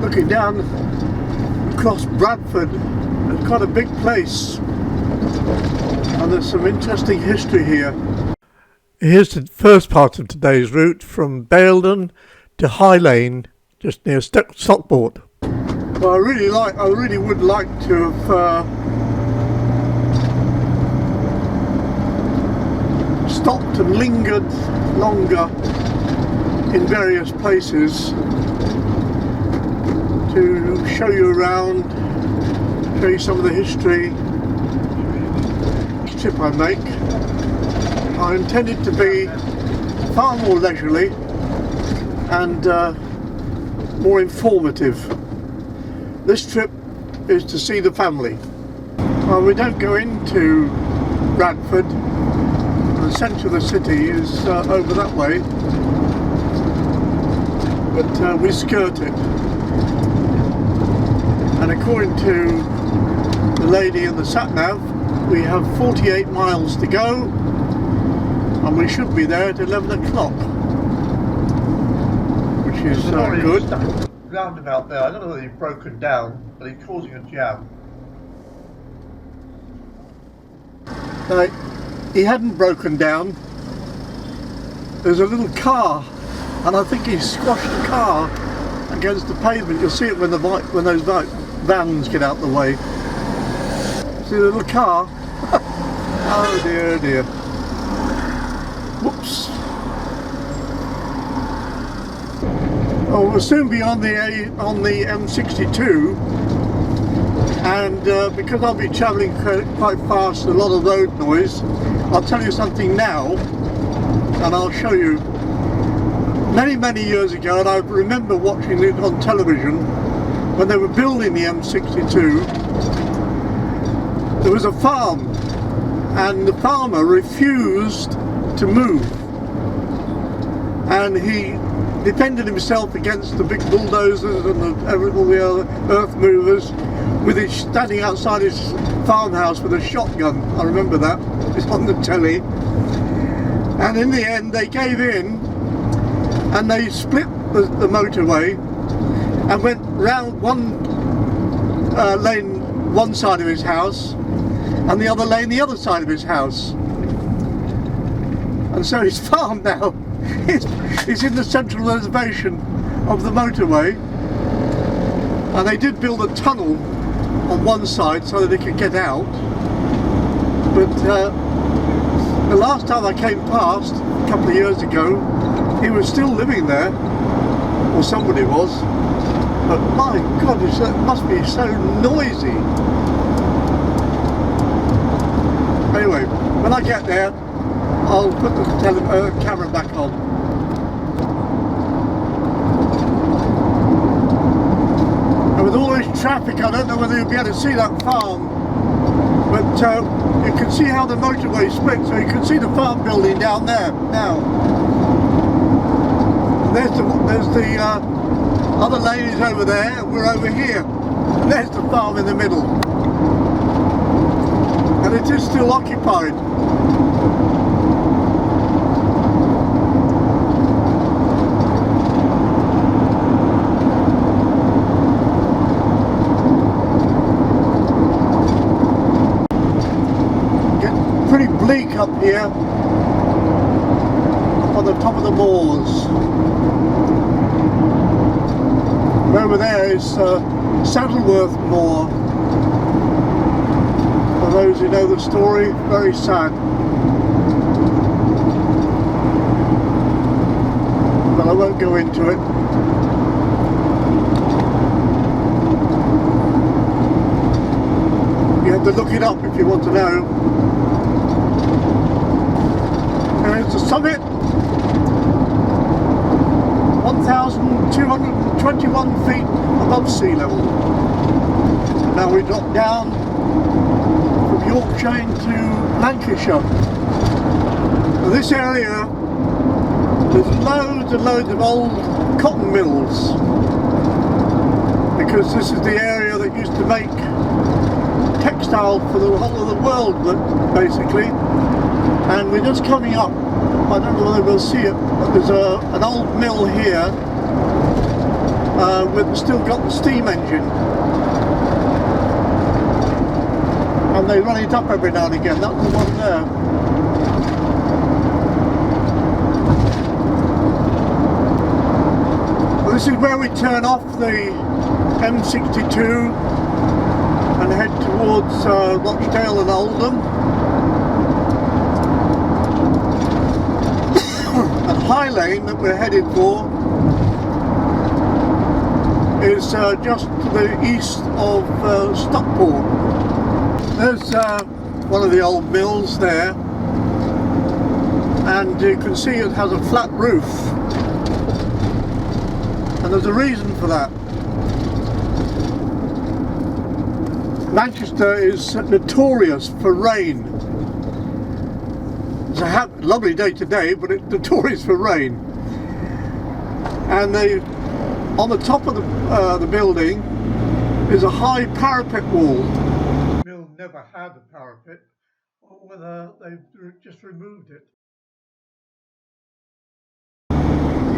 looking down across Bradford. It's quite a big place, and there's some interesting history here. Here's the first part of today's route from Baildon to High Lane, just near Stockport. Well, I really would like to have stopped and lingered longer in various places to show you around, show you some of the history. Each trip I make, I intended to be far more leisurely and more informative. This trip is to see the family. Well, we don't go into Bradford. The centre of the city is over that way, but we skirt it. And according to the lady in the sat-nav, we have 48 miles to go, and we should be there at 11 o'clock, which is good. Roundabout there, I don't know whether he's broken down, but he's causing a jam. He hadn't broken down. There's a little car, and I think he squashed the car against the pavement. You'll see it when those vans get out the way. See the little car? Oh dear, dear. Whoops. Oh, we'll soon be on the M62, and because I'll be travelling quite fast, a lot of road noise, I'll tell you something now, and I'll show you. Many years ago, and I remember watching it on television, when they were building the M62, there was a farm, and the farmer refused to move, and he defended himself against the big bulldozers and all the other earth movers with his standing outside his farmhouse with a shotgun. I remember that. It's on the telly. And in the end they gave in and they split the motorway and went round one lane one side of his house and the other lane the other side of his house. And so his farm now is in the central reservation of the motorway, and they did build a tunnel on one side so that they could get out, but the last time I came past a couple of years ago he was still living there, or somebody was, but my God, it must be so noisy. Anyway, when I get there I'll put the camera back on. And with all this traffic, I don't know whether you'll be able to see that farm, but you can see how the motorway split, so you can see the farm building down there now. And there's the other ladies over there, and we're over here. And there's the farm in the middle. And it is still occupied. Pretty bleak up here on the top of the moors. And over there is Saddleworth Moor. For those who know the story, very sad. But I won't go into it. You have to look it up if you want to know. There's the summit, 1,221 feet above sea level. Now we drop down from Yorkshire into Lancashire. Now this area, there's loads and loads of old cotton mills, because this is the area that used to make textile for the whole of the world, basically. And we're just coming up, I don't know whether we'll see it, but there's an old mill here, with still got the steam engine, and they run it up every now and again. That's the one there. Well, this is where we turn off the M62 and head towards Rochdale and Oldham. And High Lane that we're headed for is just to the east of Stockport. There's one of the old mills there, and you can see it has a flat roof, and there's a reason for that. Manchester is notorious for rain. It's a lovely day today, but it's notorious for rain. And on the top of the building is a high parapet wall. The mill never had a parapet, or whether they've just removed it.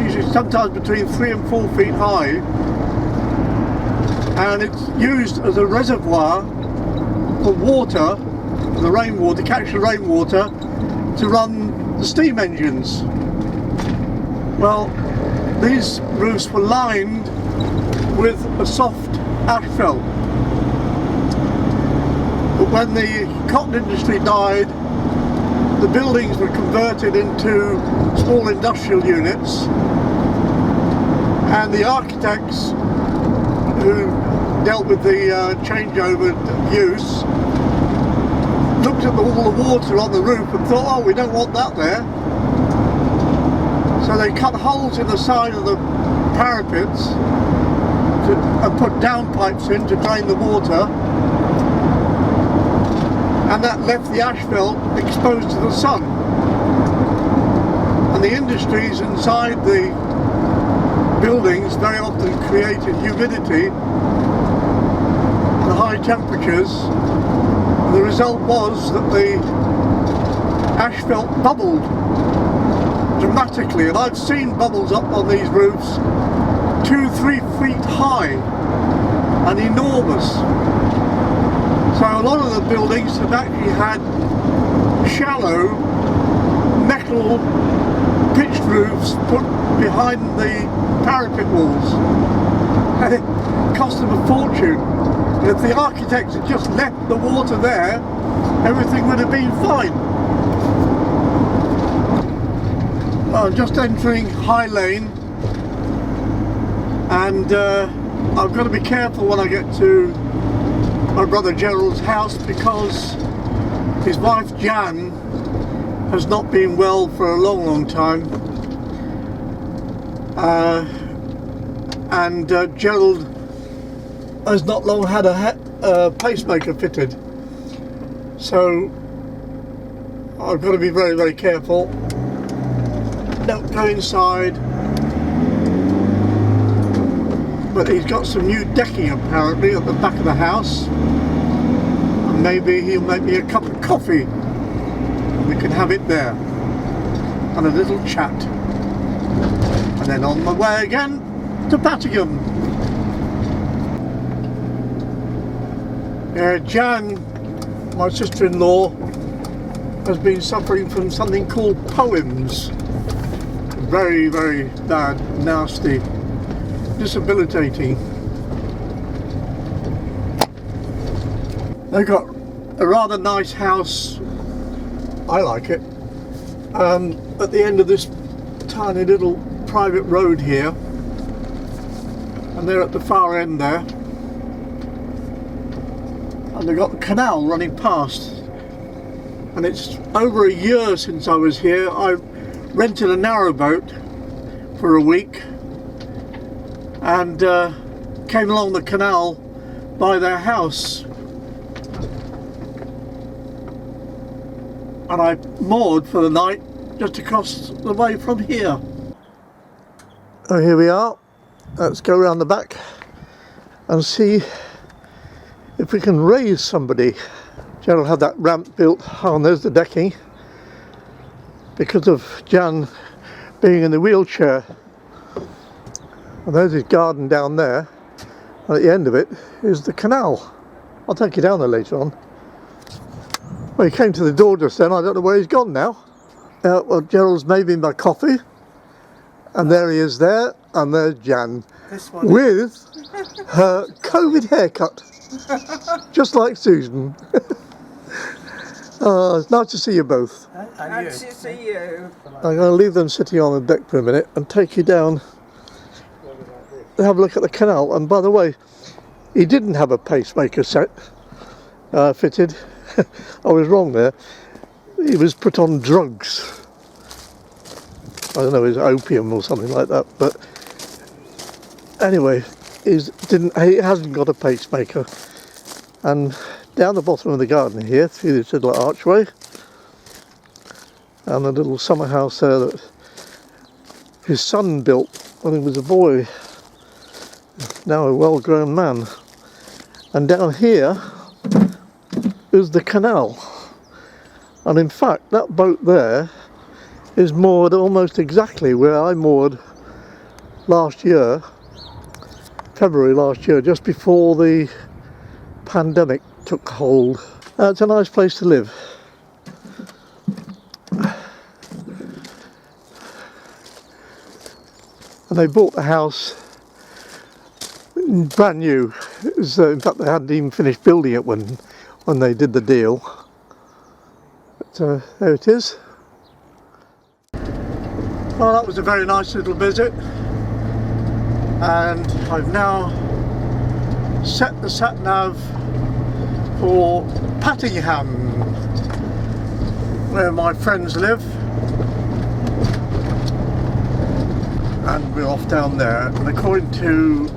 Usually sometimes between 3 and 4 feet high, and it's used as a reservoir for water, the rainwater, catch the rainwater to run the steam engines. Well, these roofs were lined with a soft asphalt, but when the cotton industry died, the buildings were converted into small industrial units, and the architects who dealt with the changeover use looked at all the water on the roof and thought, oh, we don't want that there. So they cut holes in the side of the parapets and put downpipes in to drain the water, and that left the asphalt exposed to the sun. And the industries inside the buildings very often created humidity and high temperatures. The result was that the asphalt bubbled dramatically, and I've seen bubbles up on these roofs 2-3 feet high and enormous. So a lot of the buildings have actually had shallow metal pitched roofs put behind the parapet walls, and it cost them a fortune. And if the architects had just left the water there, everything would have been fine. Well, I'm just entering High Lane, and I've got to be careful when I get to my brother Gerald's house, because his wife Jan has not been well for a long time, and Gerald has not long had a pacemaker fitted, so I've got to be very careful. Don't go inside, but he's got some new decking apparently at the back of the house, and maybe he'll make me a cup of coffee. We can have it there and a little chat, and then on my way again to Pattingham. Jan, my sister-in-law, has been suffering from something called poems. Very bad, nasty, debilitating. They've got a rather nice house, I like it, at the end of this tiny little private road here, and they're at the far end there, and they've got the canal running past, and it's over a year since I was here. I rented a narrowboat for a week and came along the canal by their house, and I moored for the night just across the way from here. Oh, here we are. Let's go around the back and see if we can raise somebody. Gerald had that ramp built. Oh, and there's the decking, because of Jan being in the wheelchair. And there's his garden down there, and at the end of it is the canal. I'll take you down there later on. Well, he came to the door just then. I don't know where he's gone now. Well, Gerald's made me my coffee, and there he is there, and there's Jan with her COVID haircut, just like Susan. It's nice to see you both. Nice to see you. I'm going to leave them sitting on the deck for a minute and take you down to have a look at the canal. And by the way, he didn't have a pacemaker fitted. I was wrong there. He was put on drugs. I don't know, it was opium or something like that. But anyway, he hasn't got a pacemaker. And down the bottom of the garden here, through this little archway, and the little summer house there that his son built when he was a boy, now a well-grown man. And down here is the canal. And in fact, that boat there is moored almost exactly where I moored last year, February last year, just before the pandemic took hold. It's a nice place to live. And they bought the house brand new. It was, in fact, they hadn't even finished building it when they did the deal. But there it is. Well, that was a very nice little visit, and I've now set the sat-nav for Pattingham, where my friends live, and we're off down there. And according to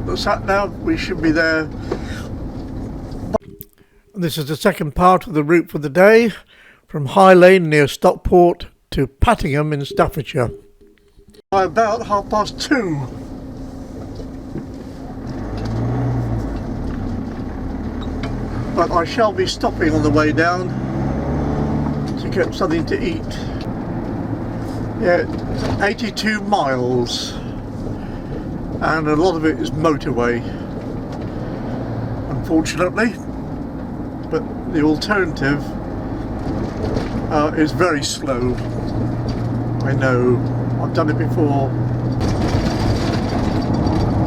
the sat-nav, we should be there. This is the second part of the route for the day, from High Lane near Stockport to Pattingham in Staffordshire. By about 2:30. But I shall be stopping on the way down to get something to eat. Yeah, 82 miles, and a lot of it is motorway, unfortunately, but the alternative is very slow. I know, I've done it before.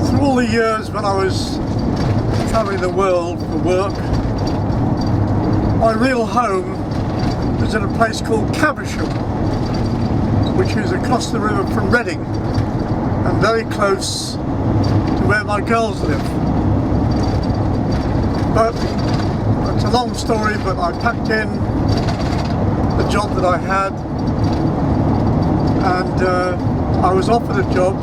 Through all the years when I was travelling the world for work, my real home was in a place called Caversham, which is across the river from Reading and very close to where my girls live. But it's a long story, but I packed in the job that I had, and I was offered a job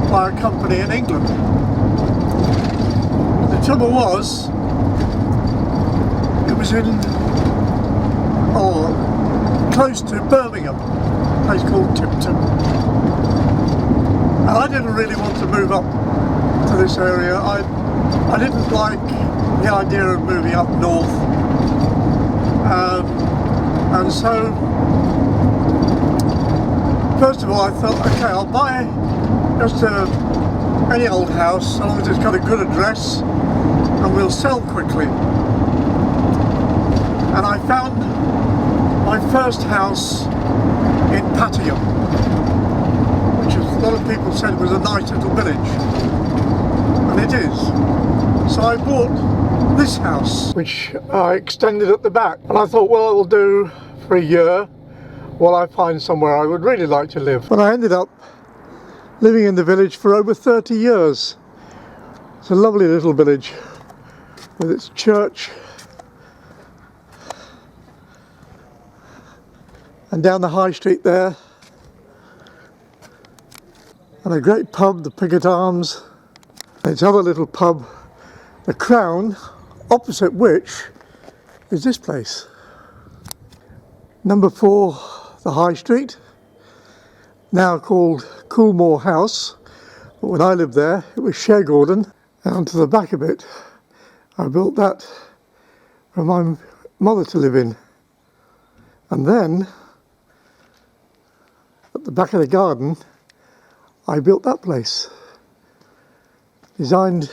by a company in England. The trouble was, it was in close to Birmingham, a place called Tipton, and I didn't really want to move up to this area. I didn't like the idea of moving up north, and so first of all I thought, okay, I'll buy just any old house, so long as it's got a good address, and we'll sell quickly. And I found my first house in Pattingham, which a lot of people said was a nice little village, and it is. So I bought this house, which I extended at the back, and I thought, well, it will do for a year while I find somewhere I would really like to live. But I ended up living in the village for over 30 years. It's a lovely little village with its church, and down the high street there, and a great pub, the Pigot Arms, and its other little pub, the Crown, opposite which is this place. Number 4, the High Street, now called Coolmore House, but when I lived there it was Shergordon. And to the back of it, I built that for my mother to live in. And then at the back of the garden I built that place. Designed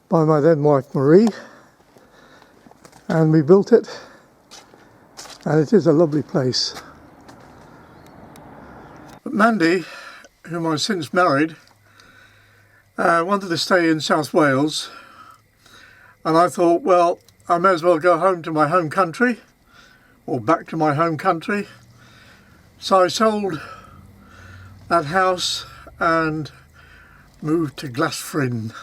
by my then wife Marie, and we built it, and it is a lovely place. But Mandy, whom I've since married, wanted to stay in South Wales, and I thought, well, I may as well go home to my home country, or back to my home country. So I sold that house and moved to Glasfryn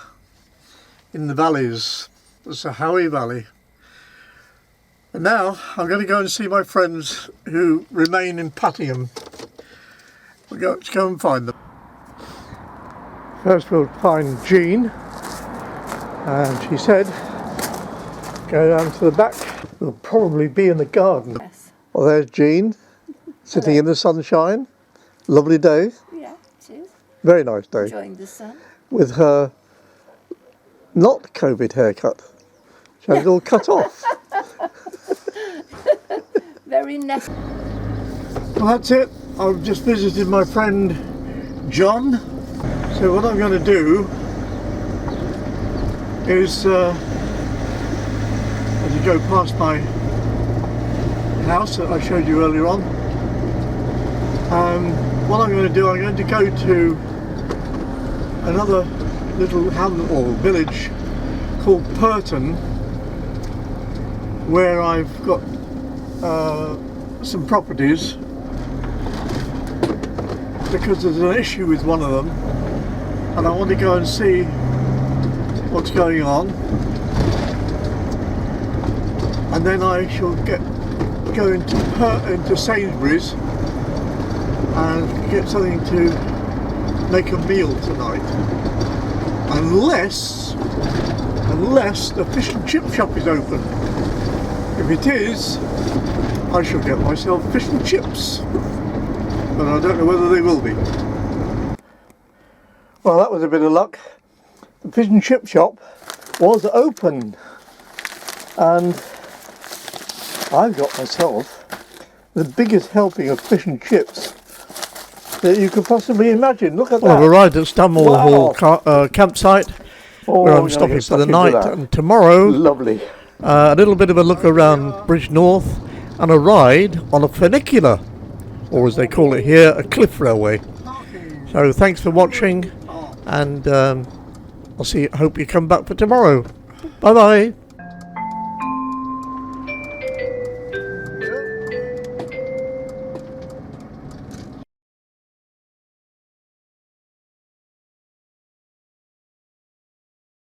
in the valleys, the Sahawi Valley. And now I'm going to go and see my friends who remain in Puttingham. Let's go and find them. First we'll find Jean, and she said go down to the back. We'll probably be in the garden. Yes. Well, there's Jean sitting in the sunshine. Lovely day. Yeah, it is. Very nice day. Enjoying the sun. With her not COVID haircut. She had it all cut off. Very nice. Well, that's it. I've just visited my friend John. So what I'm going to do is, as you go past my house that I showed you earlier on, what I'm going to do, I'm going to go to another little hamlet or village called Purton, where I've got some properties, because there's an issue with one of them and I want to go and see what's going on, and then I shall go into Sainsbury's and get something to make a meal tonight, unless the fish and chip shop is open. If it is, I shall get myself fish and chips, but I don't know whether they will be. Well, that was a bit of luck. The fish and chip shop was open, and I've got myself the biggest helping of fish and chips that you could possibly imagine. Look at that. I've arrived at Stunmore Hall campsite, where I'm stopping for the night, and tomorrow, lovely, a little bit of a look around Bridge North and a ride on a funicular, or as they call it here, a cliff railway. So thanks for watching, and hope you come back for tomorrow. Bye bye.